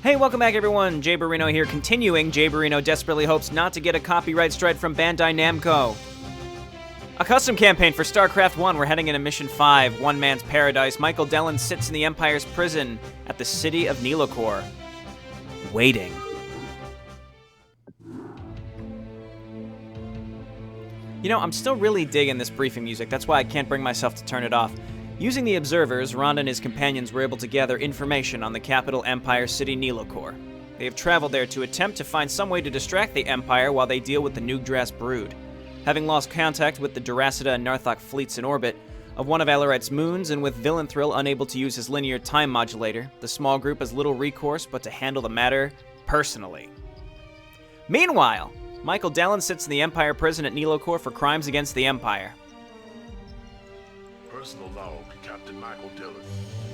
Hey, welcome back everyone, Jayborino here, continuing Jayborino desperately hopes not to get a copyright strike from Bandai Namco. A custom campaign for Starcraft 1, we're heading into Mission 5, One Man's Paradise. Michael Dellon sits in the Empire's prison at the city of Nilokor, waiting. You know, I'm still really digging this briefing music, that's why I can't bring myself to turn it off. Using the observers, Rond and his companions were able to gather information on the capital Empire city Nilokor. They have traveled there to attempt to find some way to distract the Empire while they deal with the Nugdras brood. Having lost contact with the Duracida and Narthok fleets in orbit of one of Alarite's moons, and with Villanthril unable to use his linear time modulator, the small group has little recourse but to handle the matter personally. Meanwhile, Michael Dellon sits in the Empire prison at Nilokor for crimes against the Empire. Personal log, Captain Michael Dellon.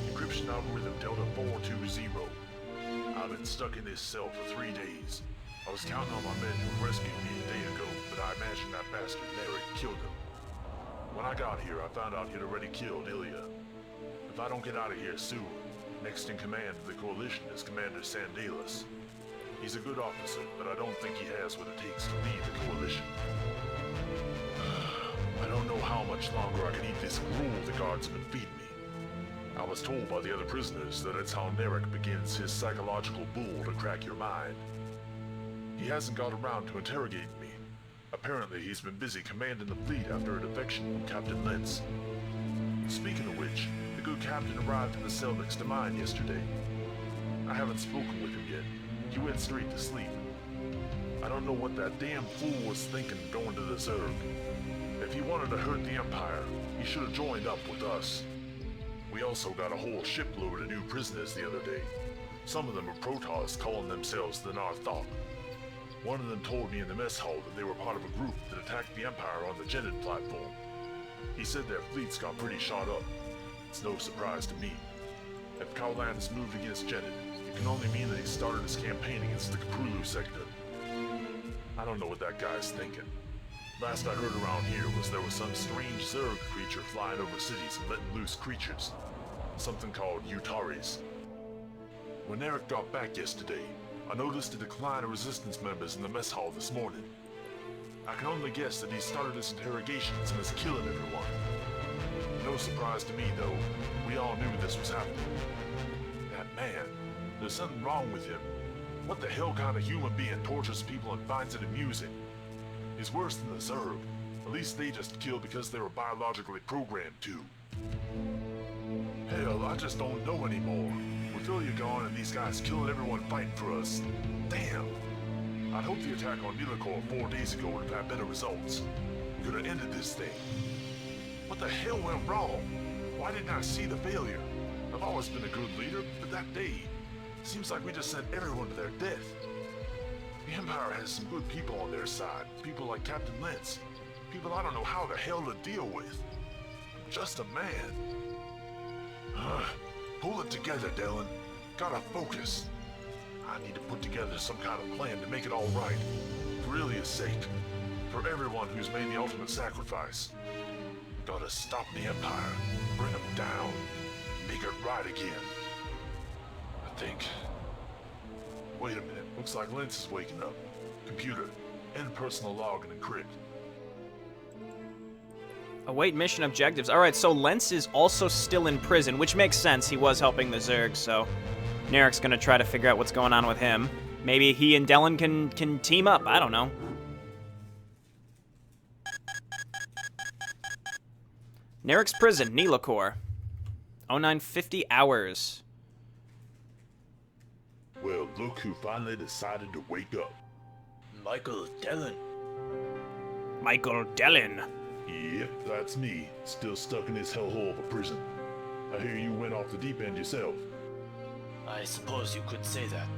Encryption algorithm Delta 420. I've been stuck in this cell for 3 days. I was counting on my men to have rescued me a day ago, but I imagined that bastard Narek killed him. When I got here, I found out he'd already killed Ilya. If I don't get out of here soon, next in command of the Coalition is Commander Sandalis. He's a good officer, but I don't think he has what it takes to lead the Coalition. I don't know how much longer I can eat this gruel the guards have been feeding me. I was told by the other prisoners that it's how Narek begins his psychological bull to crack your mind. He hasn't got around to interrogating me. Apparently he's been busy commanding the fleet after a defection from Captain Lentz. Speaking of which, the good captain arrived in the cell next to mine yesterday. I haven't spoken with him yet. He went straight to sleep. I don't know what that damn fool was thinking going to the Zerg. If he wanted to hurt the Empire, he should have joined up with us. We also got a whole shipload of new prisoners the other day. Some of them are Protoss calling themselves the Narthok. One of them told me in the mess hall that they were part of a group that attacked the Empire on the Jedid platform. He said their fleets got pretty shot up. It's no surprise to me. If Kaulan has moved against Jedid, it can only mean that he started his campaign against the Kapulu sector. I don't know what that guy's thinking. Last I heard around here was there was some strange Zerg creature flying over cities and letting loose creatures. Something called Utaris. When Eric got back yesterday, I noticed a decline of resistance members in the mess hall this morning. I can only guess that he started his interrogations and is killing everyone. No surprise to me though, we all knew this was happening. That man, there's something wrong with him. What the hell kind of human being tortures people and finds it amusing? He's worse than the Zerg. At least they just kill because they were biologically programmed to. Hell, I just don't know anymore. With Ilya gone and these guys killing everyone fighting for us. Damn. I'd hoped the attack on Nilokor 4 days ago would have had better results. We could have ended this thing. What the hell went wrong? Why didn't I see the failure? I've always been a good leader, but that day, seems like we just sent everyone to their death. The Empire has some good people on their side. People like Captain Lentz. People I don't know how the hell to deal with. I'm just a man. Pull it together, Dellon. Gotta focus. I need to put together some kind of plan to make it all right. For Ilya's sake. For everyone who's made the ultimate sacrifice. Gotta stop the Empire. Bring them down. Make it right again. I think... Wait a minute. Looks like Lentz is waking up. Computer, end personal log and encrypt. Await mission objectives. Alright, so Lentz is also still in prison, which makes sense. He was helping the Zerg, so Narek's gonna try to figure out what's going on with him. Maybe he and Dellon can team up. I don't know. Narek's prison, Nilokor. 0950 hours. Well, look who finally decided to wake up. Michael Dellon. Michael Dellon. Yep, that's me, still stuck in this hellhole of a prison. I hear you went off the deep end yourself. I suppose you could say that.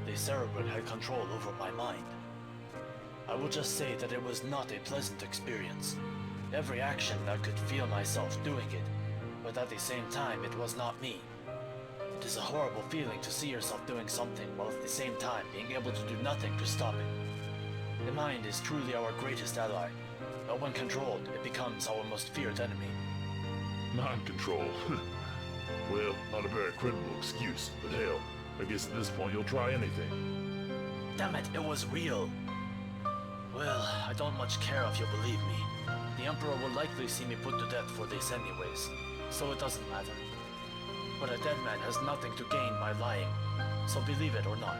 The Cerebral had control over my mind. I will just say that it was not a pleasant experience. Every action I could feel myself doing it, but at the same time it was not me. It is a horrible feeling to see yourself doing something while at the same time being able to do nothing to stop it. The mind is truly our greatest ally, but when controlled, it becomes our most feared enemy. Mind control. Well, not a very credible excuse, but hell, I guess at this point you'll try anything. Damn it, it was real. Well, I don't much care if you believe me. The Emperor will likely see me put to death for this anyways, so it doesn't matter. But a dead man has nothing to gain by lying, so believe it or not.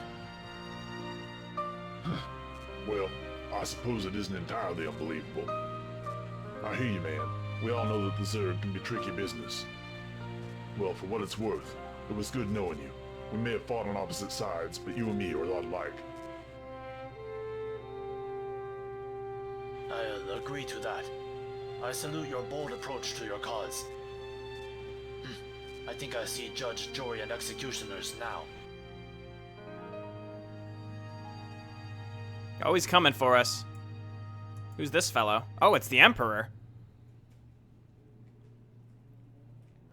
Well, I suppose it isn't entirely unbelievable. I hear you, man. We all know that the Zerg can be tricky business. Well, for what it's worth, it was good knowing you. We may have fought on opposite sides, but you and me are a lot alike. I'll agree to that. I salute your bold approach to your cause. I think I see judge, jury, and executioners now. Oh, he's coming for us. Who's this fellow? Oh, it's the Emperor.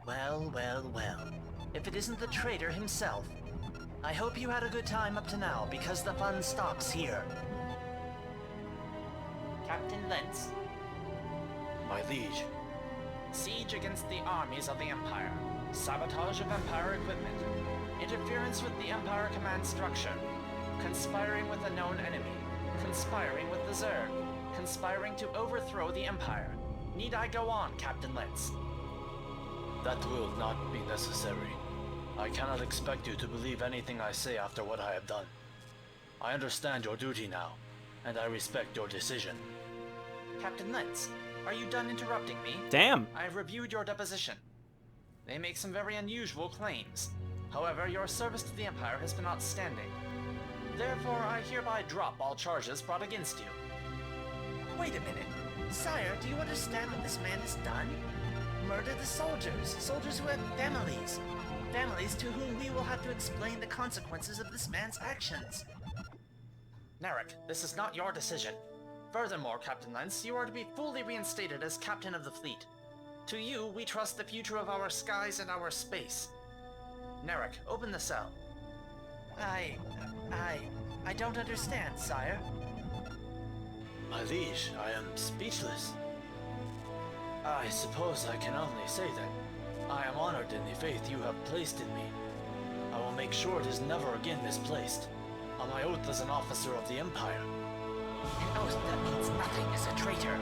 Well, well, well. If it isn't the traitor himself. I hope you had a good time up to now, because the fun stops here. Captain Lentz. My liege. Siege against the armies of the Empire. Sabotage of Empire equipment. Interference with the Empire command structure. Conspiring with a known enemy. Conspiring with the Zerg. Conspiring to overthrow the Empire. Need I go on, Captain Lentz? That will not be necessary. I cannot expect you to believe anything I say after what I have done. I understand your duty now, and I respect your decision. Captain Lentz, are you done interrupting me? Damn. I have reviewed your deposition. They make some very unusual claims. However, your service to the Empire has been outstanding. Therefore, I hereby drop all charges brought against you. Wait a minute. Sire, do you understand what this man has done? Murdered the soldiers. Soldiers who have families. Families to whom we will have to explain the consequences of this man's actions. Narek, this is not your decision. Furthermore, Captain Lentz, you are to be fully reinstated as captain of the fleet. To you, we trust the future of our skies and our space. Narek, open the cell. I don't understand, sire. My liege, I am speechless. I suppose I can only say that I am honored in the faith you have placed in me. I will make sure it is never again misplaced. On my oath as an officer of the Empire. An oath that means nothing as a traitor.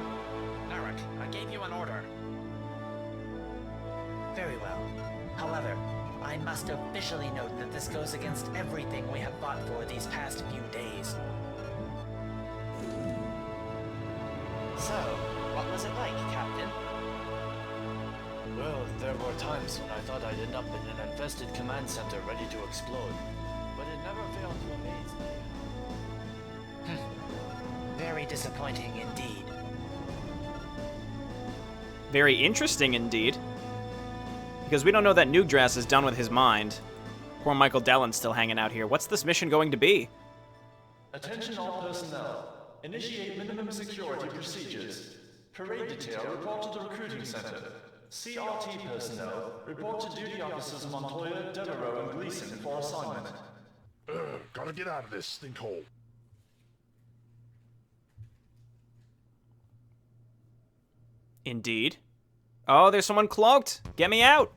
Narek, I gave you an order. Very well. However, I must officially note that this goes against everything we have fought for these past few days. So, what was it like, Captain? Well, there were times when I thought I'd end up in an infested command center ready to explode, but it never failed to amaze me. Very disappointing indeed. Very interesting indeed. Because we don't know that Nugdras is done with his mind. Poor Michael Dellen's still hanging out here. What's this mission going to be? Attention all personnel. Initiate minimum security procedures. Parade detail, report to the recruiting center. CRT personnel, report to duty officers Montoya, Devereaux, and Gleason for assignment. Gotta get out of this stinkhole. Indeed. Oh, there's someone cloaked. Get me out.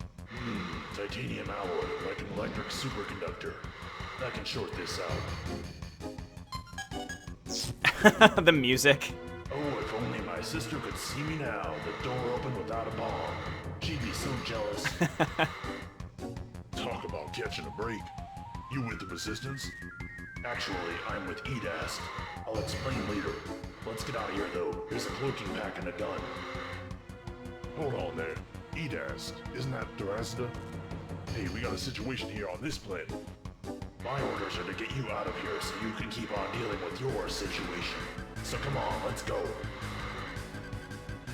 Titanium alloy, like an electric superconductor. I can short this out. The music. Oh, if only my sister could see me now, the door open without a bomb. She'd be so jealous. Talk about catching a break. You with the Resistance? Actually, I'm with EDAST. I'll explain later. Let's get out of here, though. There's a cloaking pack and a gun. Hold on there. EDAST, isn't that Durazda? Hey, we got a situation here on this planet. My orders are to get you out of here so you can keep on dealing with your situation. So come on, let's go.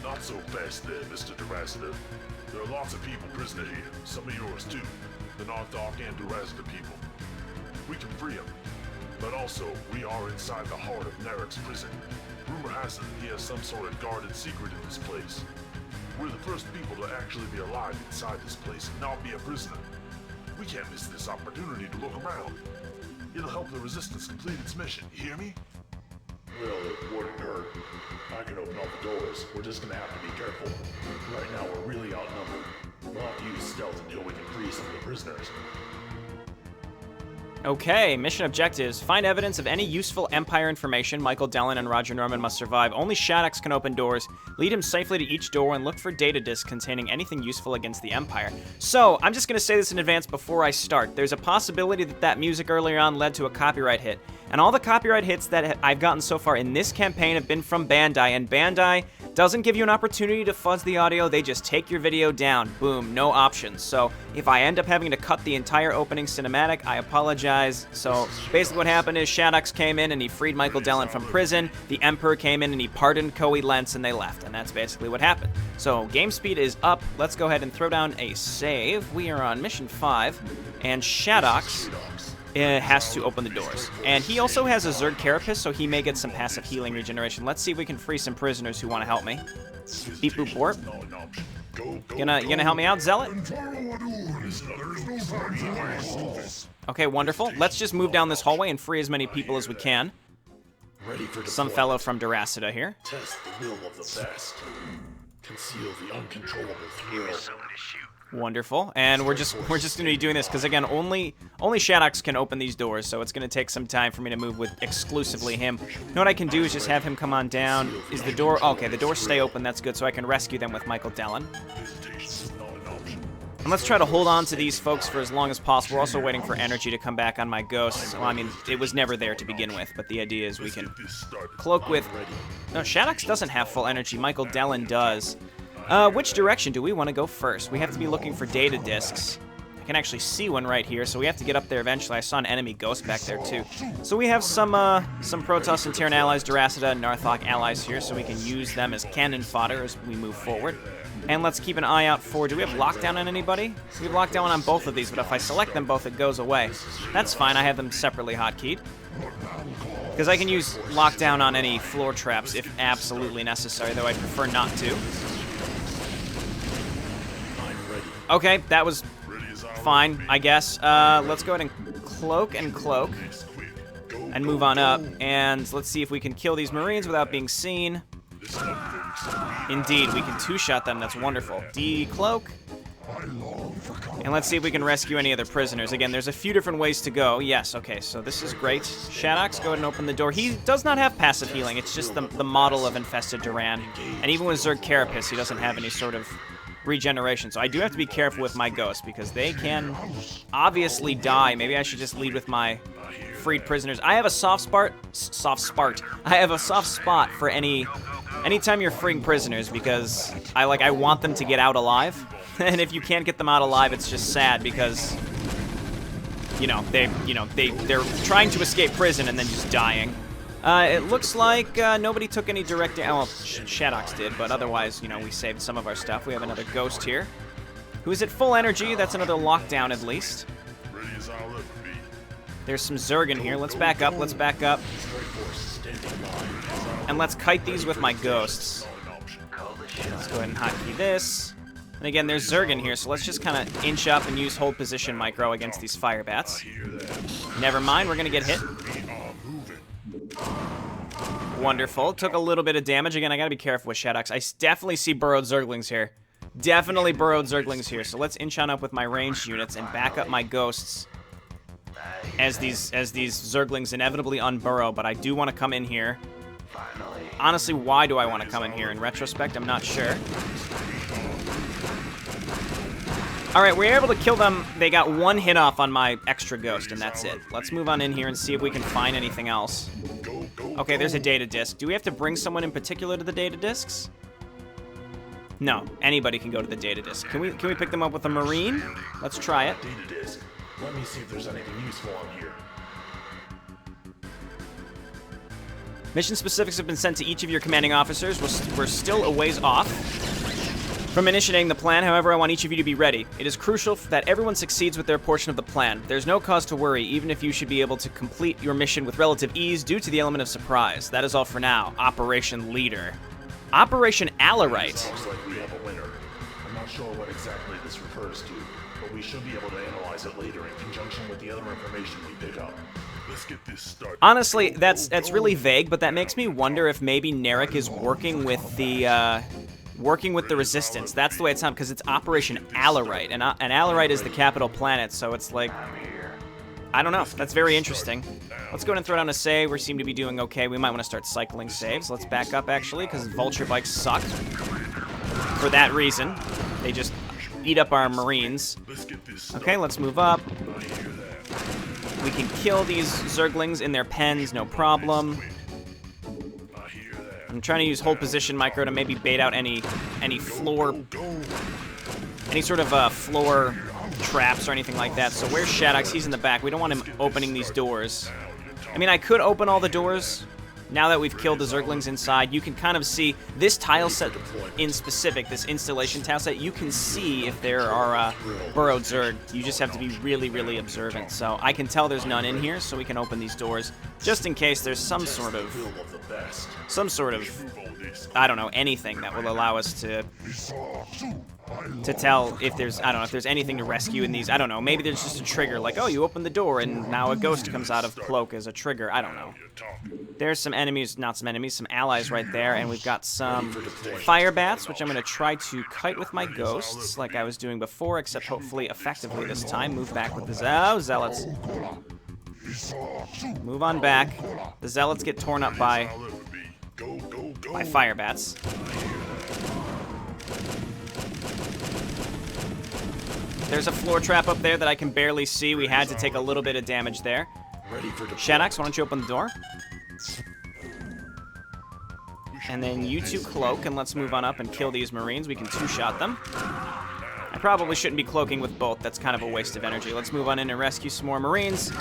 Not so fast there, Mr. Durazda. There are lots of people prisoner here, some of yours too. The Narthok and Durazda people. We can free them. But also, we are inside the heart of Narek's prison. Rumor has it he has some sort of guarded secret in this place. We're the first people to actually be alive inside this place and not be a prisoner. We can't miss this opportunity to look around. It'll help the Resistance complete its mission, you hear me? Well, it wouldn't hurt. I can open all the doors. We're just gonna have to be careful. Right now, we're really outnumbered. We'll have to use stealth until we can free some of the prisoners. Okay, mission objectives. Find evidence of any useful Empire information. Michael Dellen and Roger Norman must survive. Only Shaddix can open doors. Lead him safely to each door and look for data disks containing anything useful against the Empire. So, I'm just going to say this in advance before I start. There's a possibility that that music earlier on led to a copyright hit. And all the copyright hits that I've gotten so far in this campaign have been from Bandai, and Bandai doesn't give you an opportunity to fuzz the audio, they just take your video down. Boom, no options. So if I end up having to cut the entire opening cinematic, I apologize. So basically what happened is Shaddix came in and he freed Michael Dellen from prison, the Emperor came in and he pardoned Koei Lentz and they left, and that's basically what happened. So game speed is up, let's go ahead and throw down a save. We are on mission 5, and Shaddix has to open the doors. And he also has a Zerg Carapace, so he may get some passive healing regeneration. Let's see if we can free some prisoners who want to help me. Beep boop warp. You gonna help me out, Zealot? Okay, wonderful. Let's just move down this hallway and free as many people as we can. Some fellow from Duracida here. Test the will of the best. Conceal the uncontrollable thrill. Wonderful, and we're just going to be doing this because again, only Shaddix can open these doors, so it's going to take some time for me to move with exclusively him. You know what I can do is just have him come on down. Is the door okay? The doors stay open. That's good, so I can rescue them with Michael Dellen. And let's try to hold on to these folks for as long as possible. We're also waiting for energy to come back on my ghosts. Well, I mean, it was never there to begin with, but the idea is we can cloak with. No, Shaddix doesn't have full energy. Michael Dellen does. Which direction do we want to go first? We have to be looking for data disks. I can actually see one right here, so we have to get up there eventually. I saw an enemy ghost back there, too. So we have some Protoss and Terran allies, Duracida and Narthok allies here, so we can use them as cannon fodder as we move forward. And let's keep an eye out for... Do we have lockdown on anybody? We have lockdown on both of these, but if I select them both, it goes away. That's fine. I have them separately hotkeyed. Because I can use lockdown on any floor traps if absolutely necessary, though I'd prefer not to. Okay, that was fine, I guess. Let's go ahead and cloak and move on up. And let's see if we can kill these Marines without being seen. Indeed, we can two-shot them. That's wonderful. Decloak. And let's see if we can rescue any other prisoners. Again, there's a few different ways to go. Yes, okay, so this is great. Shaddix, go ahead and open the door. He does not have passive healing. It's just the model of Infested Duran. And even with Zerg Carapace, he doesn't have any sort of regeneration. So I do have to be careful with my ghosts because they can obviously die. Maybe I should just lead with my freed prisoners. I have a soft spot for anytime you're freeing prisoners because I want them to get out alive. And if you can't get them out alive, it's just sad because they're trying to escape prison and then just dying. It looks like nobody took any direct damage. Well, Shaddix did, but otherwise, we saved some of our stuff. We have another ghost here, who's at full energy. That's another lockdown, at least. There's some Zerg in here. Let's back up. Let's back up. And let's kite these with my ghosts. Let's go ahead and hotkey this. And again, there's Zerg in here, so let's just kind of inch up and use hold position micro against these fire bats. Never mind, we're going to get hit. Wonderful. Took a little bit of damage. Again, I gotta be careful with Shaddix. I definitely see burrowed Zerglings here. Definitely burrowed Zerglings here. So let's inch on up with my ranged units and back up my ghosts as these Zerglings inevitably unburrow. But I do want to come in here. Honestly, why do I want to come in here? In retrospect, I'm not sure. Alright, we were able to kill them. They got one hit off on my extra ghost, and that's it. Let's move on in here and see if we can find anything else. Okay, there's a data disk. Do we have to bring someone in particular to the data disks? No, anybody can go to the data disk. Can we pick them up with a Marine? Let's try it. Data disk. Let me see if there's anything useful on here. Mission specifics have been sent to each of your commanding officers. We're still a ways off from initiating the plan. However, I want each of you to be ready. It is crucial that everyone succeeds with their portion of the plan. There's no cause to worry, even if you should be able to complete your mission with relative ease due to the element of surprise. That is all for now. Operation Leader. Operation Alarite. Sounds like we have a winner. I'm not sure what exactly this refers to, but we should be able to analyze it later in conjunction with the other information we pick up. Let's get this started. Honestly, that's really vague, but that makes me wonder if maybe Narek is working with the Resistance. That's the way it sounds, because it's Operation Alarite, and Alarite is the capital planet, so it's like I don't know. That's very interesting. Let's go ahead and throw down a save. We seem to be doing okay. We might want to start cycling saves. Let's back up, actually, because vulture bikes suck. For that reason. They just eat up our Marines. Okay, let's move up. We can kill these Zerglings in their pens, no problem. I'm trying to use hold position micro to maybe bait out any floor, any sort of floor traps or anything like that. So where's Shadox? He's in the back. We don't want him opening these doors. I mean, I could open all the doors. Now that we've killed the Zerglings inside, you can kind of see this tile set in specific, this installation tile set, you can see if there are burrowed Zerg. You just have to be really, really observant. So I can tell there's none in here, so we can open these doors just in case there's some sort of, I don't know, anything that will allow us to tell if there's, I don't know, if there's anything to rescue in these. I don't know, maybe there's just a trigger, like, oh, you open the door and now a ghost comes out of cloak as a trigger. I don't know. There's some enemies, not some enemies, some allies right there, and we've got some fire bats, which I'm going to try to kite with my ghosts like I was doing before, except hopefully effectively this time. Move back with the zealots. Move on back. The zealots get torn up by fire bats. There's a floor trap up there that I can barely see. We had to take a little bit of damage there. Shadox, why don't you open the door? And then you two cloak, and let's move on up and kill these Marines. We can two-shot them. I probably shouldn't be cloaking with both. That's kind of a waste of energy. Let's move on in and rescue some more Marines.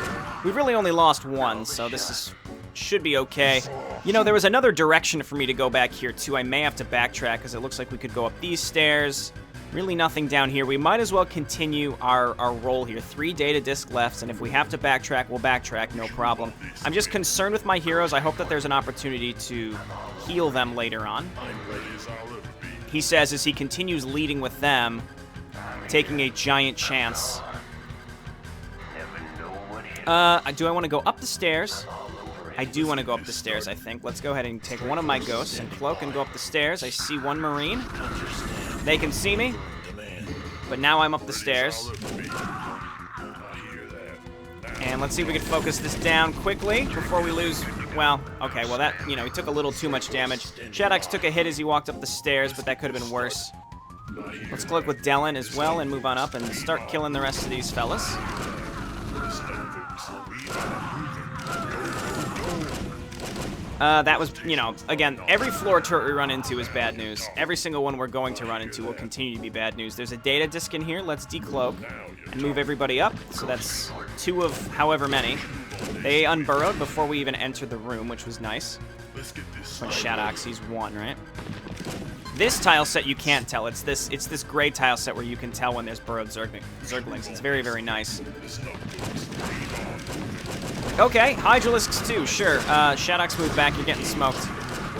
We've really only lost one, so this should be okay. You know, there was another direction for me to go back here, too. I may have to backtrack, because it looks like we could go up these stairs. Really nothing down here. We might as well continue our roll here. 3 data disc left, and if we have to backtrack, we'll backtrack, no problem. I'm just concerned with my heroes. I hope that there's an opportunity to heal them later on. He says as he continues leading with them, taking a giant chance. Do I want to go up the stairs? I do want to go up the stairs, I think. Let's go ahead and take one of my ghosts and cloak and go up the stairs. I see one Marine. They can see me, but now I'm up the stairs. And let's see if we can focus this down quickly before we lose. Well, okay, well that, you know, he took a little too much damage. Shadox took a hit as he walked up the stairs, but that could have been worse. Let's cloak with Delin as well and move on up and start killing the rest of these fellas. That was, you know, again, every floor turret we run into is bad news. Every single one we're going to run into will continue to be bad news. There's a data disc in here. Let's decloak and move everybody up. So that's 2 of however many. They unburrowed before we even entered the room, which was nice. From Shadox, he's 1, right? This tile set you can't tell. It's this gray tile set where you can tell when there's burrowed Zerglings. It's very, very nice. Okay, Hydralisks too, sure. Shadox, move back, you're getting smoked.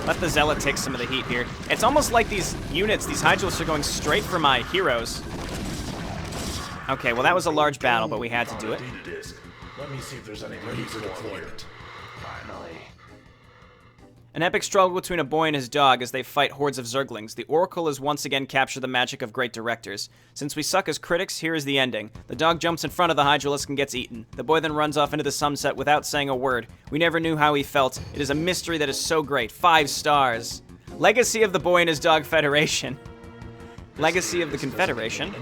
Let the Zealot take some of the heat here. It's almost like these units, these Hydralisks are going straight for my heroes. Okay, well that was a large battle, but we had to do it. Let me see if there's any ready for deployment. Finally. An epic struggle between a boy and his dog as they fight hordes of Zerglings. The Oracle has once again captured the magic of great directors. Since we suck as critics, here is the ending. The dog jumps in front of the Hydralisk and gets eaten. The boy then runs off into the sunset without saying a word. We never knew how he felt. It is a mystery that is so great. 5 stars. Legacy of the Boy and His Dog Federation. Legacy of the Confederation.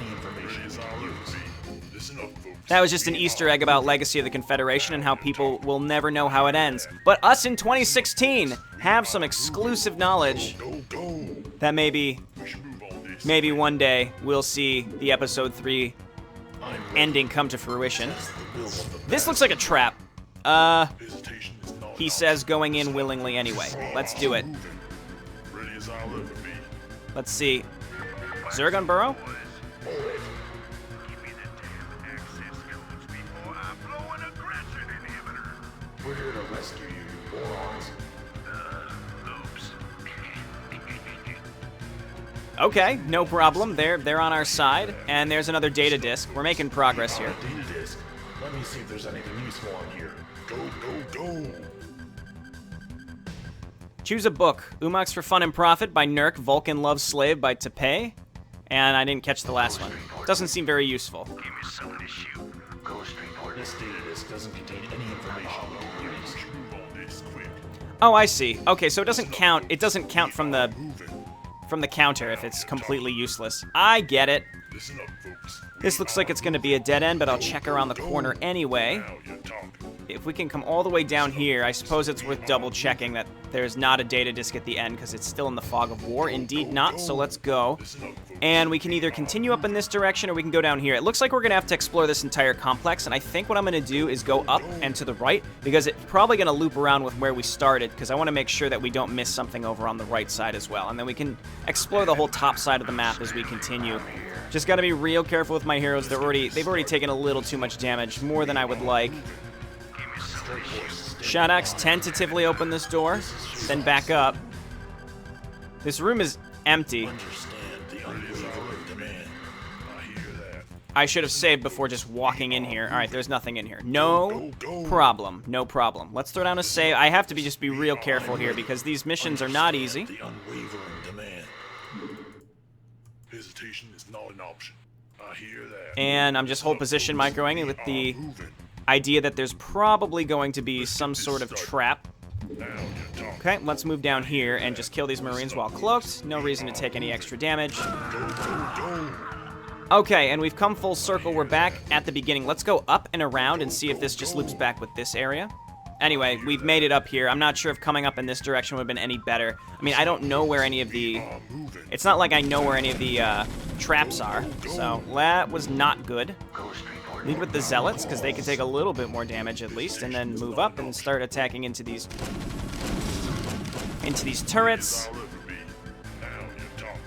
That was just an Easter egg about Legacy of the Confederation and how people will never know how it ends. But us in 2016 have some exclusive knowledge that maybe one day we'll see the episode 3 ending come to fruition. This looks like a trap. He says going in willingly anyway. Let's do it. Let's see. Zerg burrow? We're here to rescue you, morons. Okay, no problem. They're on our side, and there's another data disc. We're making progress here. Data disc. Let me see if there's anything useful on here. Go. Choose a book. Umox for Fun and Profit by Nurk, Vulcan Love's Slave by Tepe, and I didn't catch the last one. Doesn't seem very useful. This data disc doesn't contain any information we can use. Move on this quick. Oh, I see. Okay, so it doesn't count. It doesn't count from the counter if it's completely useless. I get it. Listen up, folks. This looks like it's going to be a dead end, but I'll check around the corner anyway. Now you're talking. If we can come all the way down here, I suppose it's worth double checking that there's not a data disk at the end because it's still in the fog of war. Indeed not, so let's go. Listen up, folks. And we can either continue up in this direction or we can go down here. It looks like we're going to have to explore this entire complex, and I think what I'm going to do is go up and to the right because it's probably going to loop around with where we started because I want to make sure that we don't miss something over on the right side as well. And then we can explore the whole top side of the map as we continue. Just got to be real careful with my heroes. They've already taken a little too much damage, more than I would like. Shadox tentatively open this door, then back up. This room is empty. I should have saved before just walking in here. All right, there's nothing in here. No problem. No problem. Let's throw down a save. I have to just be real careful here because these missions are not easy. Hesitation is not an option. I hear that. And I'm just hold position microing with the idea that there's probably going to be some sort of trap. Now you're talking. Okay, let's move down here and just kill these Marines while cloaked. No reason to take any extra damage. Okay, and we've come full circle. We're back at the beginning. Let's go up and around and see if this just loops back with this area. Anyway, we've made it up here. I'm not sure if coming up in this direction would have been any better. I mean, I don't know where any of the... It's not like I know where any of the traps are, so that was not good. Lead with the Zealots, because they can take a little bit more damage at least, and then move up and start attacking into these turrets. Now you're talking.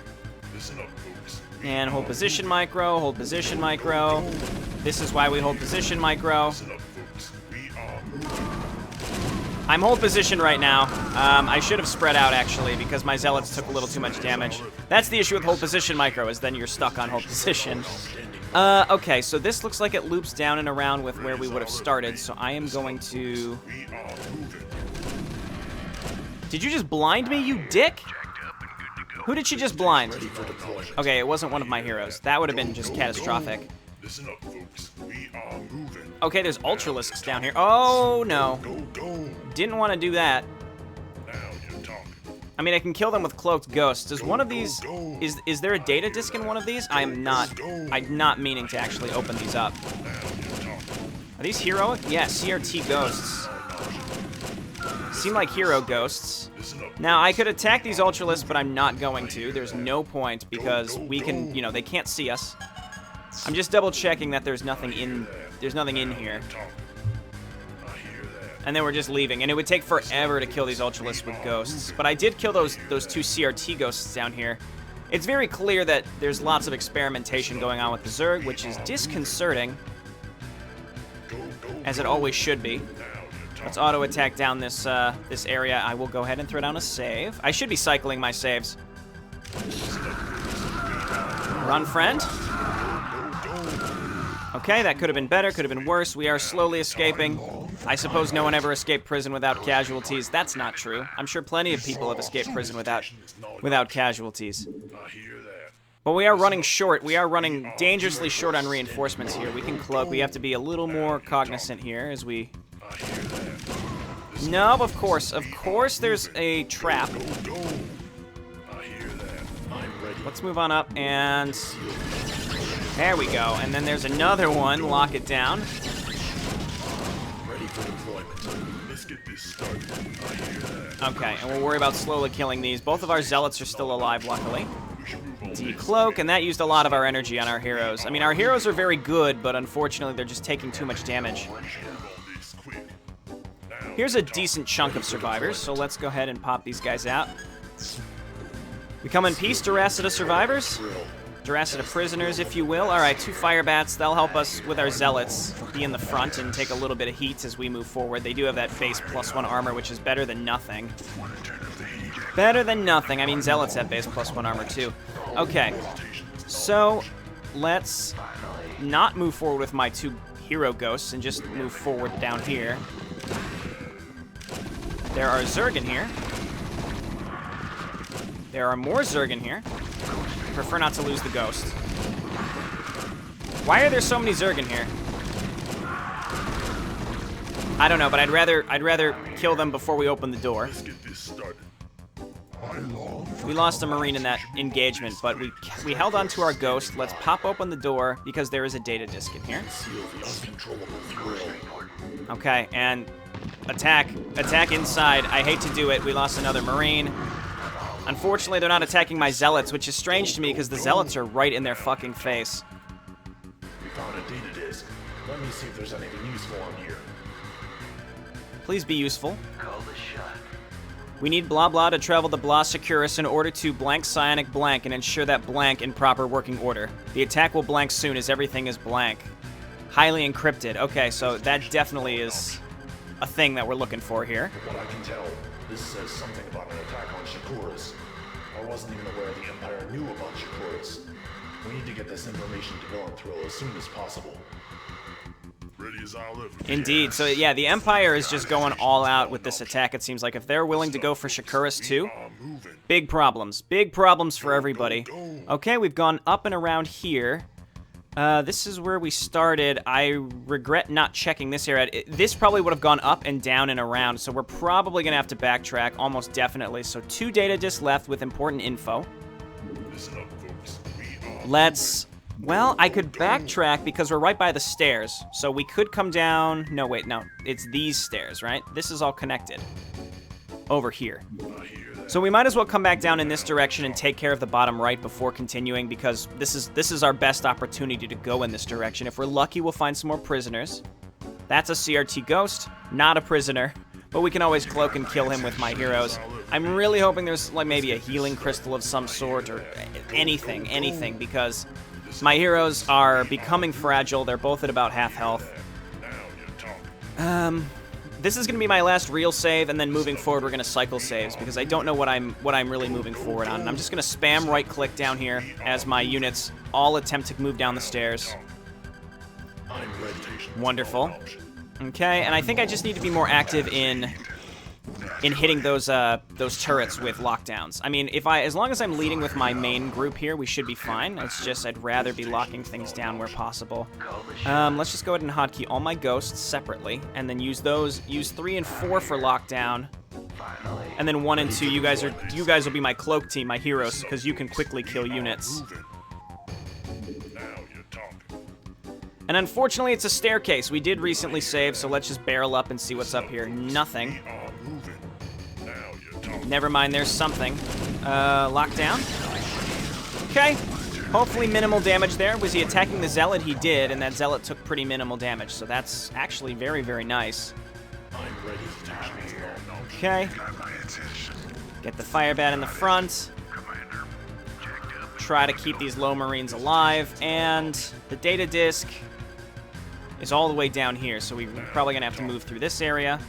Listen up, folks. And hold position micro, hold position micro. This is why we hold position micro. Listen up, folks. We are moving. I'm hold position right now. I should have spread out, actually, because my Zealots took a little too much damage. That's the issue with hold position micro, is then you're stuck on hold position. Okay, so this looks like it loops down and around with where we would have started, so I am going to... We are moving. Did you just blind me, you dick? Who did she just blind? Okay, it wasn't one of my heroes. That would have been just catastrophic. Listen up, folks. We are moving. Okay, there's Ultralisks down here. Oh, no. Go. Didn't want to do that. Now you're talking. I mean, I can kill them with cloaked ghosts. Does one of these... Is there a data disk in one of these? I'm not meaning to actually open these up. Are these heroic? Yeah, CRT ghosts. Seem like hero ghosts. Now, I could attack these Ultralisks, but I'm not going to. There's no point because we can, you know, they can't see us. I'm just double checking that there's nothing in here. And then we're just leaving. And it would take forever to kill these Ultralisks with ghosts. But I did kill those two CRT ghosts down here. It's very clear that there's lots of experimentation going on with the Zerg, which is disconcerting. As it always should be. Let's auto-attack down this area. I will go ahead and throw down a save. I should be cycling my saves. Run, friend. Okay, that could have been better, could have been worse. We are slowly escaping. I suppose no one ever escaped prison without casualties. That's not true. I'm sure plenty of people have escaped prison without casualties. But we are running short. We are running dangerously short on reinforcements here. We can cloak. We have to be a little more cognizant here as we... No, of course there's a trap. Let's move on up and... There we go. And then there's another one. Lock it down. Ready for deployment. Let's get this started. I hear that. Okay, and we'll worry about slowly killing these. Both of our Zealots are still alive, luckily. Decloak, and that used a lot of our energy on our heroes. I mean, our heroes are very good, but unfortunately they're just taking too much damage. Here's a decent chunk of survivors, so let's go ahead and pop these guys out. We come in peace, Duracida survivors. Duracida prisoners, if you will. Alright, 2 fire bats. They'll help us with our Zealots be in the front and take a little bit of heat as we move forward. They do have that base +1 armor, which is better than nothing. Better than nothing. I mean, Zealots have base +1 armor, too. Okay. So, let's not move forward with my 2 hero ghosts and just move forward down here. There are Zerg in here. There are more Zerg in here. Prefer not to lose the ghost. Why are there so many Zerg in here? I don't know, but I'd rather kill them before we open the door. Let's get this started. We lost a Marine in that engagement, but we held on to our ghost. Let's pop open the door because there is a data disk in here. Okay, and attack inside. I hate to do it. We lost another Marine. Unfortunately, they're not attacking my zealots, which is strange to me because the zealots are right in their fucking face. We found a data disk. Let me see if there's anything useful on here. Please be useful. We need blah blah to travel to blah Securus in order to blank psionic blank and ensure that blank in proper working order. The attack will blank soon as everything is blank. Highly encrypted. Okay, so that definitely is a thing that we're looking for here. From what I can tell, this says something about an attack on Shakuras. I wasn't even aware the Empire knew about Shakuras. We need to get this information to Villainthrill as soon as possible. Ready as I'll ever be. Indeed. So yeah, the Empire is just going all out with this attack, it seems like. If they're willing to go for Shakuras too, big problems. Big problems for everybody. Okay, we've gone up and around here. This is where we started. I regret not checking this area. This probably would have gone up and down and around, so we're probably going to have to backtrack, almost definitely. So 2 data disks left with important info. Listen up, folks. Let's... Well, I could backtrack because we're right by the stairs. So we could come down... No, wait, no. It's these stairs, right? This is all connected. Over here. So we might as well come back down in this direction and take care of the bottom right before continuing because this is our best opportunity to go in this direction. If we're lucky, we'll find some more prisoners. That's a CRT ghost, not a prisoner. But we can always cloak and kill him with my heroes. I'm really hoping there's like maybe a healing crystal of some sort or anything because... My heroes are becoming fragile. They're both at about half health. This is going to be my last real save, and then moving forward, we're going to cycle saves because I don't know what I'm really moving forward on. And I'm just going to spam right-click down here as my units all attempt to move down the stairs. Wonderful. Okay, and I think I just need to be more active in hitting those turrets with lockdowns. I mean, as long as I'm leading with my main group here, we should be fine. It's just I'd rather be locking things down where possible. Let's just go ahead and hotkey all my ghosts separately, and then use 3 and 4 for lockdown, and then 1 and 2. You guys will be my cloak team, my heroes, because you can quickly kill units. And unfortunately, it's a staircase. We did recently save, so let's just barrel up and see what's up here. Nothing. Never mind, there's something. Lockdown. Okay. Hopefully minimal damage there. Was he attacking the Zealot? He did, and that Zealot took pretty minimal damage, so that's actually very, very nice. Okay. Get the Fire Bat in the front. Try to keep these low Marines alive, and the data disk is all the way down here, so we're probably going to have to move through this area.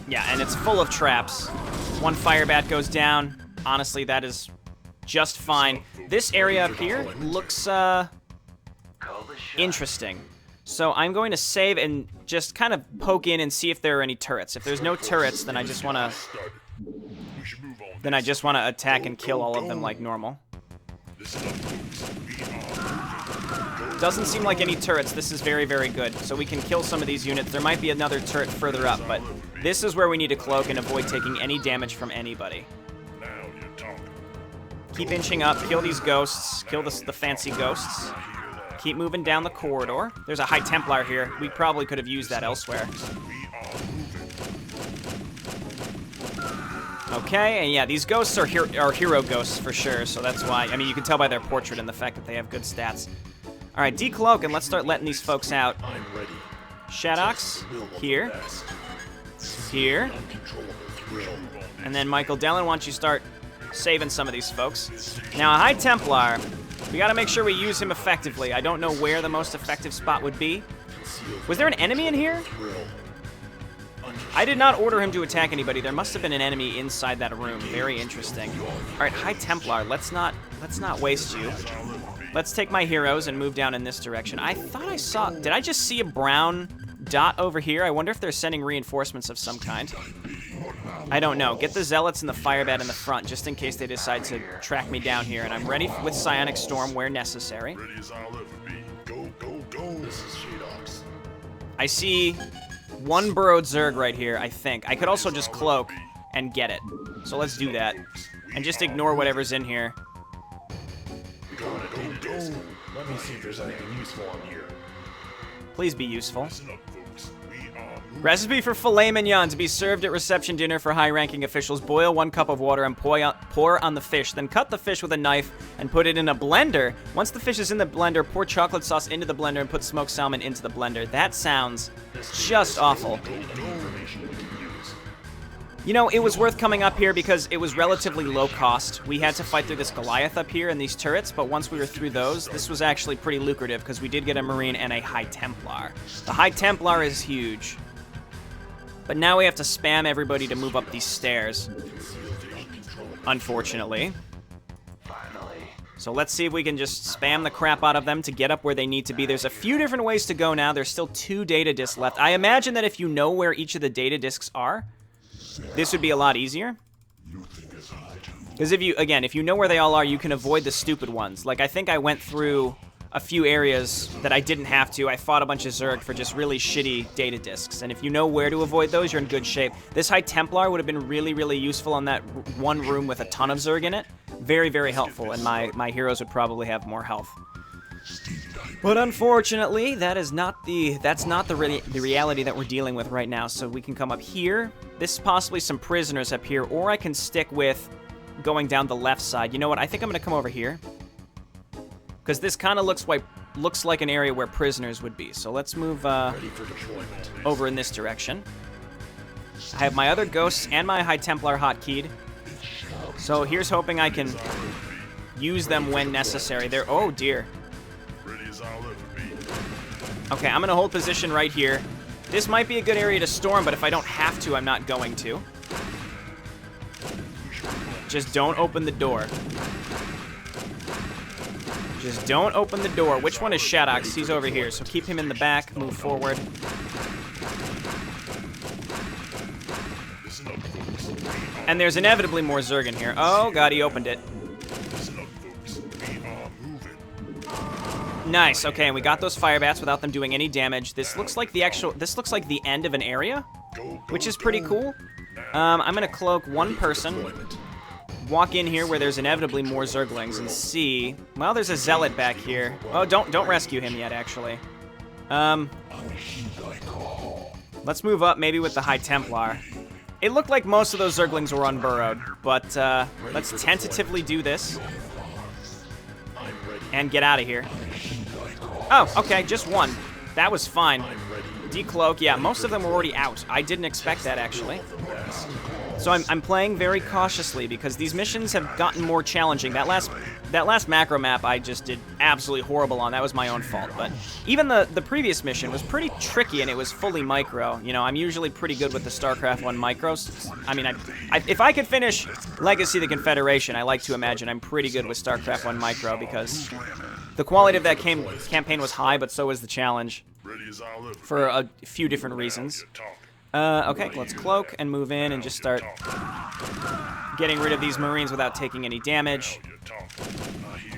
Yeah, and it's full of traps. 1 Fire Bat goes down. Honestly, that is just fine. This area up here looks interesting. So I'm going to save and just kind of poke in and see if there are any turrets. If there's no turrets, then I just want to attack and kill all of them like normal. Doesn't seem like any turrets. This is very, very good. So we can kill some of these units. There might be another turret further up, but this is where we need to cloak and avoid taking any damage from anybody. Keep inching up. Kill these ghosts. Kill the fancy ghosts. Keep moving down the corridor. There's a High Templar here. We probably could have used that elsewhere. Okay, and yeah, these ghosts are hero ghosts for sure, so that's why. I mean, you can tell by their portrait and the fact that they have good stats. All right, decloak, and let's start letting these folks out. Shadox, here. Here. And then Michael Dellin, why don't you start saving some of these folks. Now, a High Templar, we gotta make sure we use him effectively. I don't know where the most effective spot would be. Was there an enemy in here? I did not order him to attack anybody. There must have been an enemy inside that room. Very interesting. All right, High Templar, let's not waste you. Let's take my heroes and move down in this direction. I thought I saw... Did I just see a brown dot over here? I wonder if they're sending reinforcements of some kind. I don't know. Get the Zealots and the Fire Bat in the front, just in case they decide to track me down here. And I'm ready with Psionic Storm where necessary. Ready as I'll ever be. Go, go, go. This is Shadox. I see one burrowed Zerg right here, I think. I could also just cloak and get it. So let's do that. And just ignore whatever's in here. Let me see if there's anything useful on here. Please be useful. Listen up, folks. We are moving. Recipe for filet mignon to be served at reception dinner for high-ranking officials. Boil 1 cup of water and pour on the fish. Then cut the fish with a knife and put it in a blender. Once the fish is in the blender, pour chocolate sauce into the blender and put smoked salmon into the blender. That sounds just awful. You know, it was worth coming up here because it was relatively low cost. We had to fight through this Goliath up here and these turrets, but once we were through those, this was actually pretty lucrative because we did get a Marine and a High Templar. The High Templar is huge. But now we have to spam everybody to move up these stairs. Unfortunately. So let's see if we can just spam the crap out of them to get up where they need to be. There's a few different ways to go now. There's still 2 data discs left. I imagine that if you know where each of the data discs are, this would be a lot easier. Because if you know where they all are, you can avoid the stupid ones. Like, I think I went through a few areas that I didn't have to. I fought a bunch of Zerg for just really shitty data discs. And if you know where to avoid those, you're in good shape. This High Templar would have been really, really useful on that one room with a ton of Zerg in it. Very, very helpful, and my heroes would probably have more health. But unfortunately, that's not the reality that we're dealing with right now. So we can come up here. This is possibly some prisoners up here, or I can stick with going down the left side. You know what? I think I'm going to come over here. Because this kind of looks like an area where prisoners would be. So let's move over in this direction. I have my other ghosts and my High Templar hotkeyed. So here's hoping I can use them when necessary. Oh dear. Okay, I'm going to hold position right here. This might be a good area to storm, but if I don't have to, I'm not going to. Just don't open the door. Just don't open the door. Which one is Shadox? He's over here, so keep him in the back. Move forward. And there's inevitably more Zerg in here. Oh, God, he opened it. Nice. Okay, and we got those fire bats without them doing any damage. This looks like the end of an area, which is pretty cool. I'm gonna cloak one person, walk in here where there's inevitably more Zerglings, and see. Well, there's a zealot back here. Oh, don't rescue him yet, actually. Let's move up, maybe with the High Templar. It looked like most of those Zerglings were unburrowed, but let's tentatively do this and get out of here. Oh, okay, just one. That was fine. Decloak, yeah, most of them were already out. I didn't expect that, actually. So I'm playing very cautiously because these missions have gotten more challenging. That last macro map I just did absolutely horrible on. That was my own fault. But even the previous mission was pretty tricky, and it was fully micro. You know, I'm usually pretty good with the Starcraft 1 micros. I mean, if I could finish Legacy of the Confederation, I like to imagine I'm pretty good with Starcraft 1 micro because the quality of that campaign was high, but so was the challenge for a few different reasons. Okay, let's cloak and move in and just start getting rid of these Marines without taking any damage.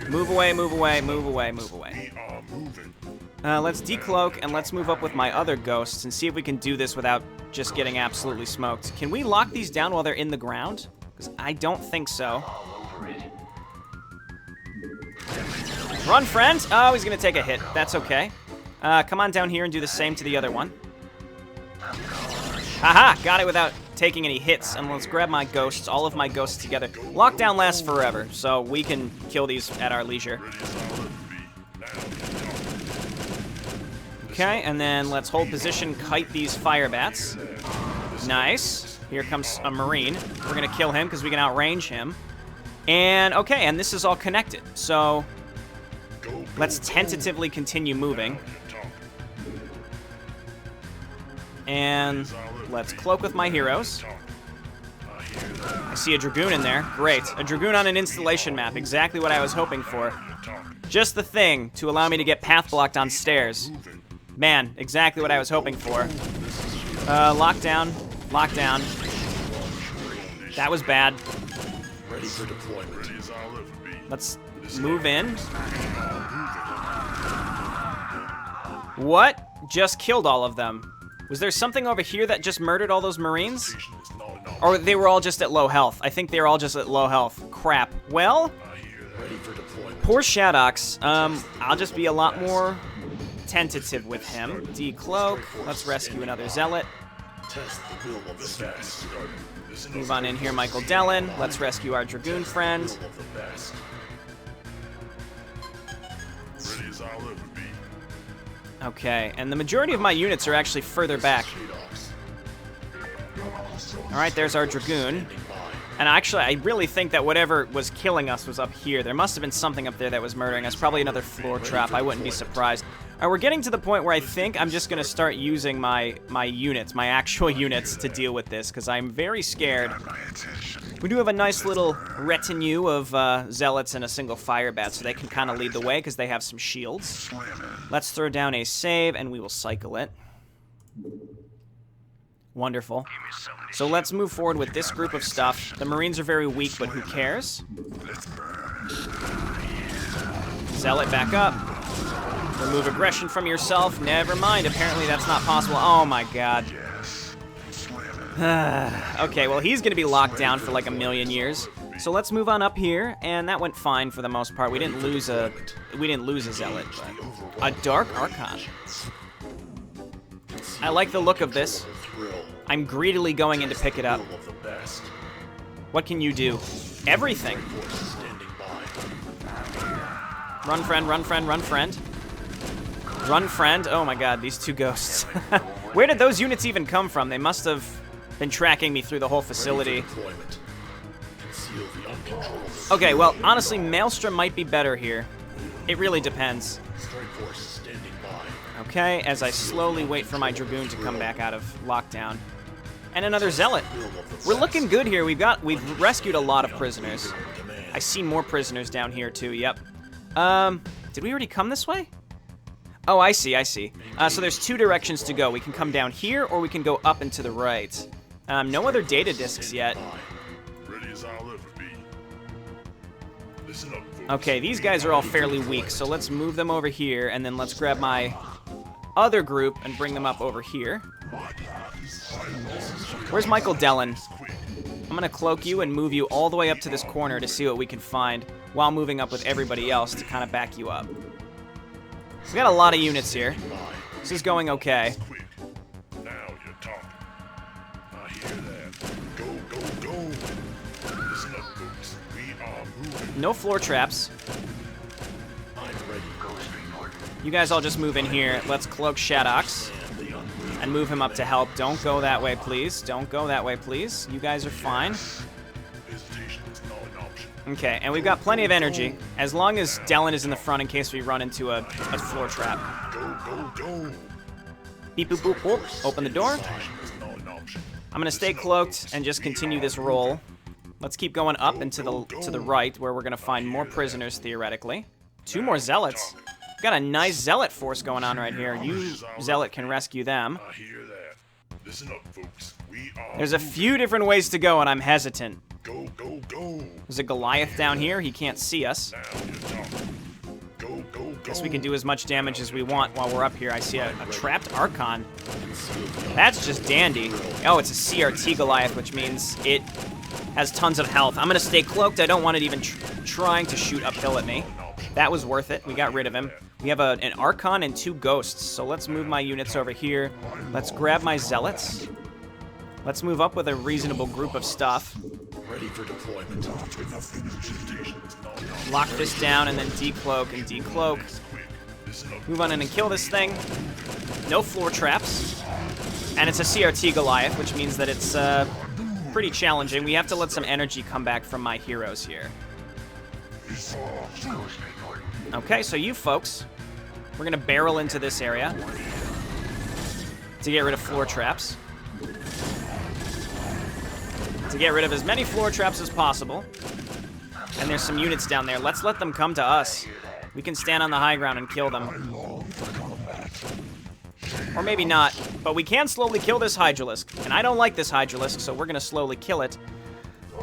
Move away, move away, move away, move away. Let's decloak and let's move up with my other ghosts and see if we can do this without just getting absolutely smoked. Can we lock these down while they're in the ground? Because I don't think so. Run, friend! Oh, he's going to take a hit. That's okay. Come on down here and do the same to the other one. Haha! Got it without taking any hits. And let's grab my ghosts, all of my ghosts together. Lockdown lasts forever, so we can kill these at our leisure. Okay, and then let's hold position, kite these fire bats. Nice. Here comes a Marine. We're going to kill him because we can outrange him. And, okay, and this is all connected. So let's tentatively continue moving. And let's cloak with my heroes. I see a Dragoon in there. Great. A Dragoon on an installation map. Exactly what I was hoping for. Just the thing to allow me to get path blocked on stairs. Man, exactly what I was hoping for. Lockdown. Lockdown. That was bad. Ready for deployment. Let's move in. What? just killed all of them. Was there something over here that just murdered all those Marines? Or they were all just at low health? I think they were all just at low health. Crap. Well, poor Shadox. I'll just be a lot more tentative with him. Decloak. Let's rescue another Zealot. Move on in here, Michael Dellin. Let's rescue our Dragoon friend. Okay, and the majority of my units are actually further back. Alright, there's our Dragoon. And actually, I really think that whatever was killing us was up here. There must have been something up there that was murdering us. Probably another floor trap. I wouldn't be surprised. Alright, we're getting to the point where I think I'm just going to start using my units, my actual units, to deal with this, because I'm very scared. We do have a nice little retinue of Zealots and a single Fire Bat, so they can kind of lead the way, because they have some shields. Let's throw down a save, and we will cycle it. Wonderful. So let's move forward with this group of stuff. The Marines are very weak, but who cares? Zealot, back up. Remove aggression from yourself. Never mind. Apparently that's not possible. Oh my god. Okay, well he's gonna be locked down for like a million years. So let's move on up here, and that went fine for the most part. We didn't lose a Zealot, but a Dark Archon. I like the look of this. I'm greedily going in to pick it up. What can you do? Everything. Run, friend, run, friend, run, friend. Run, friend. Oh my god, these two ghosts. Where did those units even come from? They must have been tracking me through the whole facility. Okay, well, honestly, Maelstrom might be better here. It really depends. Okay, as I slowly wait for my Dragoon to come back out of lockdown. And another Zealot. We're looking good here. We've rescued a lot of prisoners. I see more prisoners down here too, yep. Did we already come this way? Oh, I see, I see. So there's two directions to go. We can come down here, or we can go up and to the right. No other data discs yet. Okay, these guys are all fairly weak, so let's move them over here, and then let's grab my other group and bring them up over here. Where's Michael Dellin? I'm gonna cloak you and move you all the way up to this corner to see what we can find, while moving up with everybody else to kind of back you up. We got a lot of units here. This is going okay. Now you're talking. I hear that. Go, go, go. Listen up, folks. We are moving. No floor traps. You guys all just move in here. Let's cloak Shadox and move him up to help. Don't go that way, please. Don't go that way, please. You guys are fine. Okay, and we've got plenty of energy, as long as Dellin is in the front in case we run into a floor trap. Beep, boop, boop, boop. Open the door. I'm gonna stay cloaked and just continue this roll. Let's keep going up and to the right, where we're gonna find more prisoners, theoretically. Two more Zealots. We've got a nice Zealot force going on right here. You, Zealot, can rescue them. Listen up, folks. There's a few different ways to go, and I'm hesitant. Go, go, go. There's a Goliath down here. He can't see us. Go, go, go. Guess we can do as much damage as we want while we're up here. I see a trapped Archon. That's just dandy. Oh, it's a CRT Goliath, which means it has tons of health. I'm gonna stay cloaked. I don't want it even trying to shoot uphill at me. That was worth it. We got rid of him. We have an Archon and two Ghosts, so let's move my units over here. Let's grab my Zealots. Let's move up with a reasonable group of stuff. Ready for deployment. Lock this down and then decloak and decloak. Move on in and kill this thing. No floor traps. And it's a CRT Goliath, which means that it's pretty challenging. We have to let some energy come back from my heroes here. Okay, so you folks, we're gonna barrel into this area to get rid of floor traps. To get rid of as many floor traps as possible. And there's some units down there. Let's let them come to us. We can stand on the high ground and kill them. Or maybe not, but we can slowly kill this Hydralisk. And I don't like this Hydralisk, so we're gonna slowly kill it.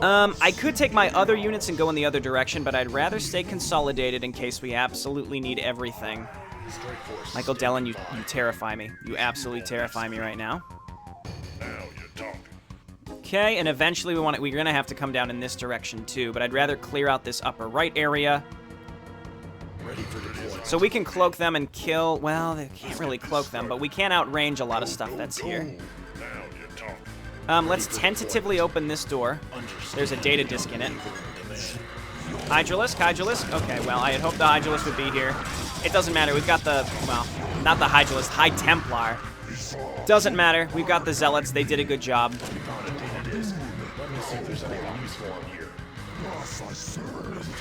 I could take my other units and go in the other direction, but I'd rather stay consolidated in case we absolutely need everything. Michael Dellen, you terrify me. You absolutely terrify me right now. Now you're talking. Okay, and eventually we're gonna have to come down in this direction too, but I'd rather clear out this upper right area. So we can cloak them and kill, well, they can't really cloak them, but we can outrange a lot of stuff that's here. Now you're talking. Let's tentatively open this door. There's a data disk in it. Hydralisk? Okay, well, I had hoped the Hydralisk would be here. It doesn't matter, we've got the, well, not the Hydralisk, High Templar. Doesn't matter, we've got the Zealots, they did a good job. Let me see if there's anything useful on here.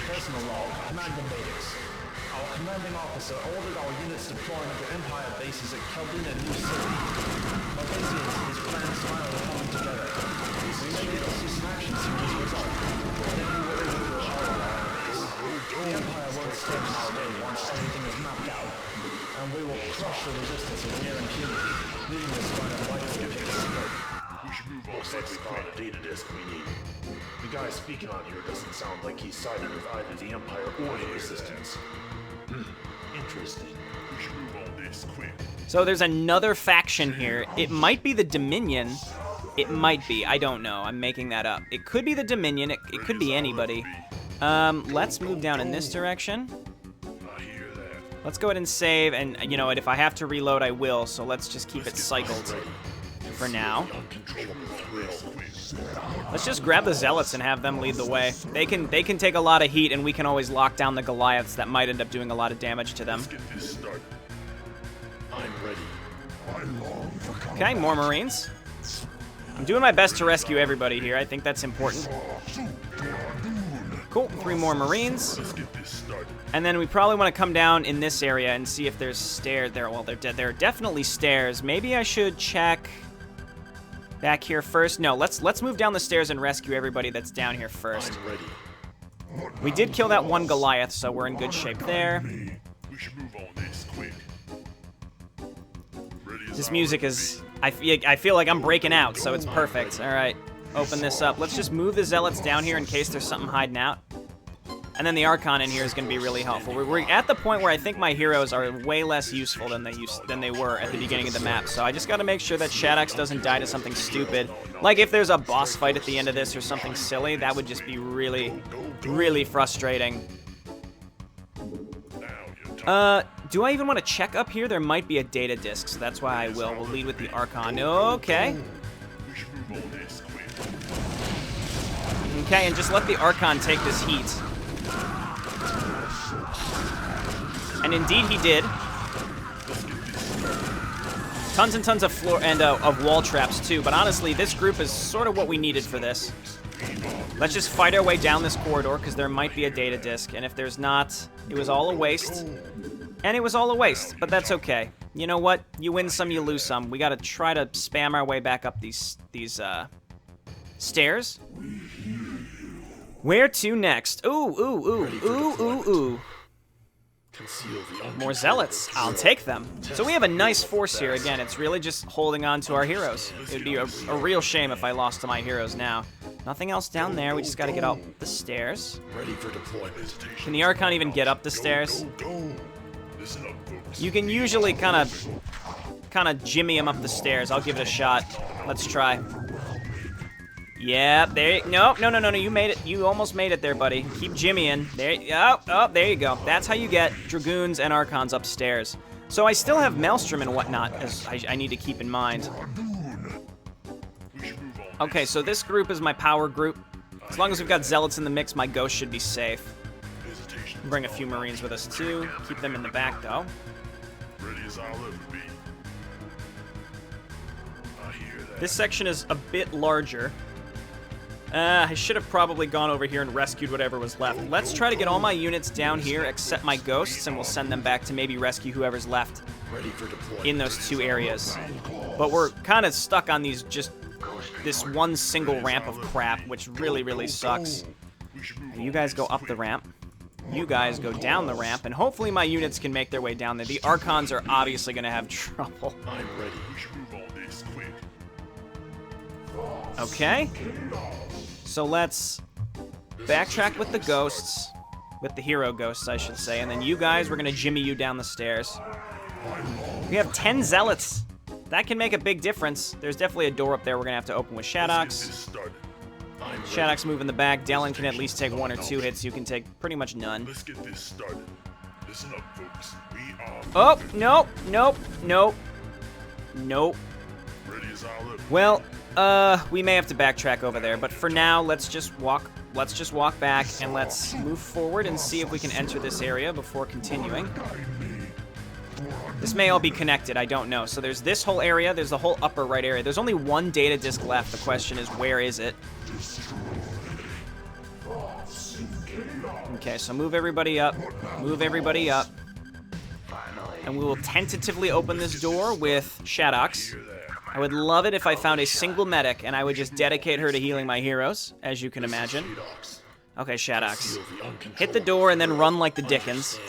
Personal log, Magnum Basics. Our commanding officer ordered our units deployment to Empire bases at Keldin and New City. Malvaisians and his plans finally coming together. We may get to see some action soon as a result. Then we will able to assault our enemies. The Empire won't stand in our way once everything is mapped out. And we will crush the resistance of near impunity, leaving this kind of life to pick us up. We should move on. Looks like we found a data disk we need. The guy speaking on here doesn't sound like he's sided with either the Empire or the Resistance. Interesting. We should move on this quick. So there's another faction here. It might be the Dominion. It might be. I don't know. I'm making that up. It could be the Dominion. It could be anybody. Let's move down in this direction. I hear that. Let's go ahead and save, and you know what? If I have to reload, I will. So let's just keep it cycled for now. Let's just grab the Zealots and have them lead the way. They can take a lot of heat, and we can always lock down the Goliaths that might end up doing a lot of damage to them. Let's get this started. I'm ready. Okay, more Marines. I'm doing my best to rescue everybody here. I think that's important. Cool, 3 more Marines. Let's get this started. And then we probably want to come down in this area and see if there's stairs there. Well, there are definitely stairs. Maybe I should check back here first. No, let's move down the stairs and rescue everybody that's down here first. I'm ready. We did kill that one Goliath, so we're in good shape there. We should move on this quick. Ready as This I'll music ever is... I feel like I'm breaking out, so it's perfect. All right, open this up. Let's just move the Zealots down here in case there's something hiding out. And then the Archon in here is going to be really helpful. We're at the point where I think my heroes are way less useful than they were at the beginning of the map. So I just got to make sure that Shaddix doesn't die to something stupid. Like if there's a boss fight at the end of this or something silly, that would just be really, really frustrating. Do I even want to check up here? There might be a data disk, so that's why I will. We'll lead with the Archon. Okay. We should move on this quick. Okay, and just let the Archon take this heat. And indeed he did. Tons and tons of floor and of wall traps too, but honestly, this group is sort of what we needed for this. Let's just fight our way down this corridor, because there might be a data disk, and if there's not, it was all a waste. And it was all a waste, but that's okay. You know what? You win some, you lose some. We gotta try to spam our way back up these stairs. Where to next? Ooh. More Zealots. I'll take them. So we have a nice force here. Again, it's really just holding on to our heroes. It would be a real shame if I lost to my heroes now. Nothing else down there. We just got to get up the stairs. Ready for deployment. Can the Archon even get up the stairs? Listen up, folks. You can usually kind of jimmy him up the stairs. I'll give it a shot. Let's try. Yeah, there. No. You made it. You almost made it there, buddy. Keep jimmying. There. Oh, there you go. That's how you get Dragoons and Archons upstairs. So I still have Maelstrom and whatnot, as I need to keep in mind. We should move on. Okay, so this group is my power group. As long as we've got Zealots in the mix, my Ghost should be safe. Hesitation. Bring a few Marines with us too. Keep them in the back though. Ready as I'll ever be. I hear that. This section is a bit larger. I should have probably gone over here and rescued whatever was left. Let's try to get all my units down here except my Ghosts, and we'll send them back to maybe rescue whoever's left Ready for deployment. in those 2 areas. But we're kind of stuck on this one single ramp of crap, which really, really sucks. We should move You on guys this go up the ramp. You guys go down the ramp, and hopefully my units can make their way down there. The Archons are obviously going to have trouble. I'm ready. We should move on this quick. Okay. So let's backtrack with the Ghosts. With the hero ghosts, I should say. And then you guys, we're gonna jimmy you down the stairs. We have 10 zealots. That can make a big difference. There's definitely a door up there we're gonna have to open with Shadox. Shadox move in the back. Dellen can at least take 1 or 2 hits. You can take pretty much none. Let's get this started. Listen up, folks. We are... Oh, nope, nope, nope, nope. Ready as I'll ever. Well, we may have to backtrack over there, but for now, let's just walk back and let's move forward and see if we can enter this area before continuing. This may all be connected, I don't know. So there's this whole area, there's the whole upper right area. There's only 1 data disk left. The question is, where is it? Okay, so move everybody up. Move everybody up. And we will tentatively open this door with Shadox. I would love it if I found a single medic and I would just dedicate her to healing my heroes, as you can imagine. Okay, Shadox. Hit the door and then run like the Dickens.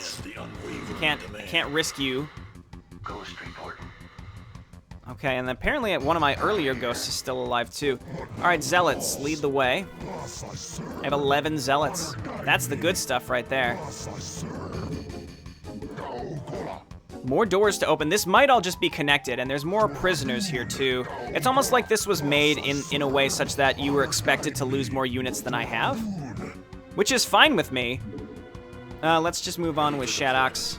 I can't risk you. Okay, and apparently one of my earlier ghosts is still alive too. Alright, Zealots, lead the way. I have 11 Zealots. That's the good stuff right there. More doors to open. This might all just be connected, and there's more prisoners here too. It's almost like this was made in a way such that you were expected to lose more units than I have. Which is fine with me. Let's just move on with Shadox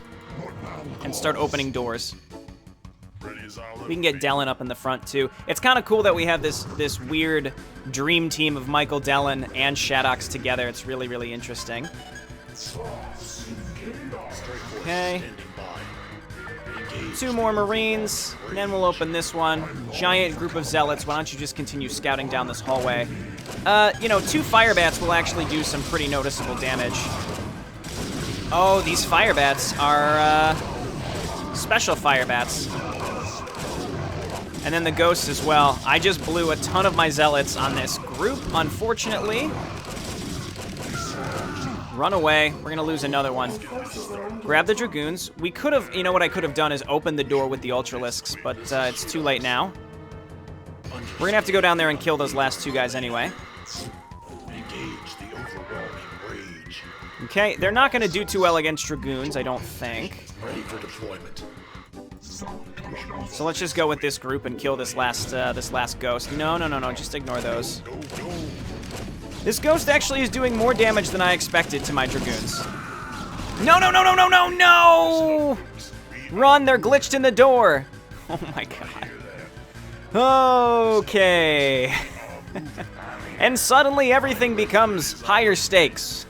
and start opening doors. We can get Dellen up in the front too. It's kind of cool that we have this weird dream team of Michael, Dellen, and Shadox together. It's really, really interesting. Okay. 2 more Marines, and then we'll open this one. Giant group of Zealots. Why don't you just continue scouting down this hallway? You know, 2 Firebats will actually do some pretty noticeable damage. Oh, these Firebats are special Firebats. And then the Ghosts as well. I just blew a ton of my Zealots on this group, unfortunately. Run away. We're going to lose another one. Grab the Dragoons. We could have, you know what I could have done is open the door with the Ultralisks, but it's too late now. We're going to have to go down there and kill those last 2 guys anyway. Okay, they're not going to do too well against Dragoons, I don't think. Ready for deployment. So let's just go with this group and kill this last Ghost. No, just ignore those. This Ghost actually is doing more damage than I expected to my Dragoons. No! Run, they're glitched in the door. Oh my god. Okay. And suddenly everything becomes higher stakes.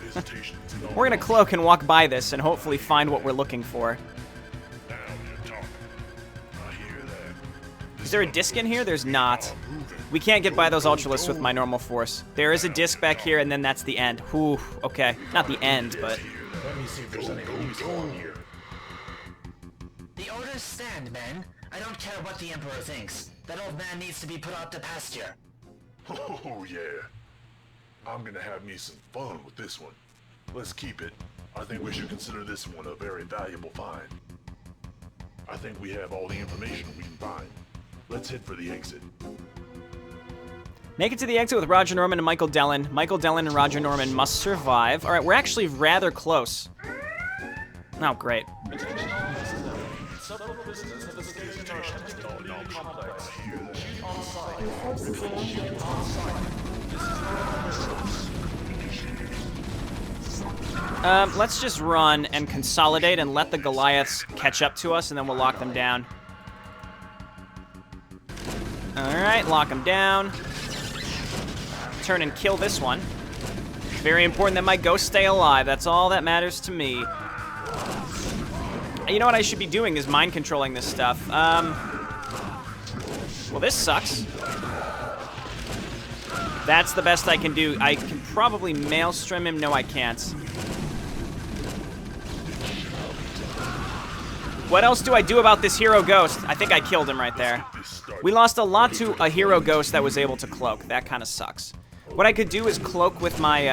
We're gonna cloak and walk by this and hopefully find what we're looking for. Is there a disc in here? There's not. We can't get by those Ultralisks with my normal force. There is a disc back here, and then that's the end. Whew, okay. Not the end, but... Let me see if there's anything useful on here. The orders stand, men. I don't care what the Emperor thinks. That old man needs to be put out to pasture. Oh, yeah. I'm gonna have me some fun with this one. Let's keep it. I think we should consider this one a very valuable find. I think we have all the information we can find. Let's head for the exit. Make it to the exit with Roger Norman and Michael Dellen. Michael Dellen and Roger Norman must survive. All right, we're actually rather close. Oh, great. Several prisoners have escaped our attempted complex. On site. Let's just run and consolidate and let the Goliaths catch up to us, and then we'll lock them down. Alright, lock them down. Turn and kill this one. Very important that my ghosts stay alive. That's all that matters to me. You know what I should be doing is mind controlling this stuff. Well, this sucks. That's the best I can do. I can probably maelstrom him. No, I can't. What else do I do about this hero ghost? I think I killed him right there. We lost a lot to a hero ghost that was able to cloak. That kind of sucks. What I could do is cloak with my,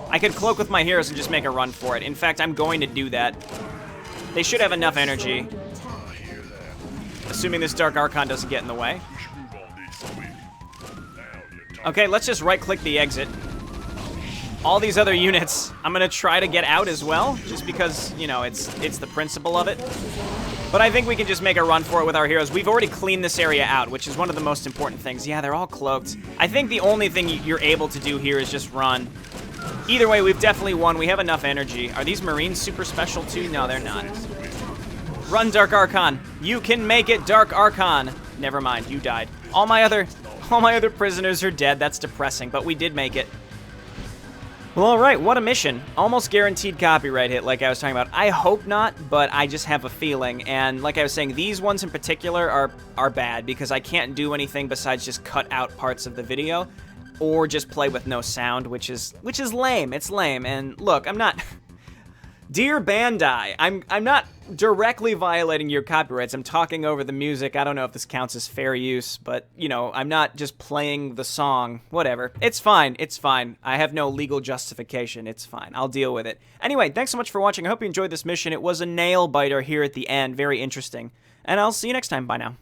I could cloak with my heroes and just make a run for it. In fact, I'm going to do that. They should have enough energy. Assuming this Dark Archon doesn't get in the way. Okay, let's just right-click the exit. all these other units, I'm gonna try to get out as well, just because, you know, it's the principle of it. But I think we can just make a run for it with our heroes. We've already cleaned this area out, which is one of the most important things. Yeah, they're all cloaked. I think the only thing you're able to do here is just run. Either way, we've definitely won. We have enough energy. Are these Marines super special too? No, they're not. Run, Dark Archon. You can make it, Dark Archon. Never mind, you died. All my other prisoners are dead. That's depressing, but we did make it. Well, all right, what a mission. Almost guaranteed copyright hit, like I was talking about. I hope not, but I just have a feeling. And like I was saying, these ones in particular are bad because I can't do anything besides just cut out parts of the video or just play with no sound, which is lame. It's lame. And look, I'm not... Dear Bandai, I'm not directly violating your copyrights. I'm talking over the music. I don't know if this counts as fair use, but, you know, I'm not just playing the song. Whatever. It's fine. It's fine. I have no legal justification. It's fine. I'll deal with it. Anyway, thanks so much for watching. I hope you enjoyed this mission. It was a nail-biter here at the end. Very interesting. And I'll see you next time. Bye now.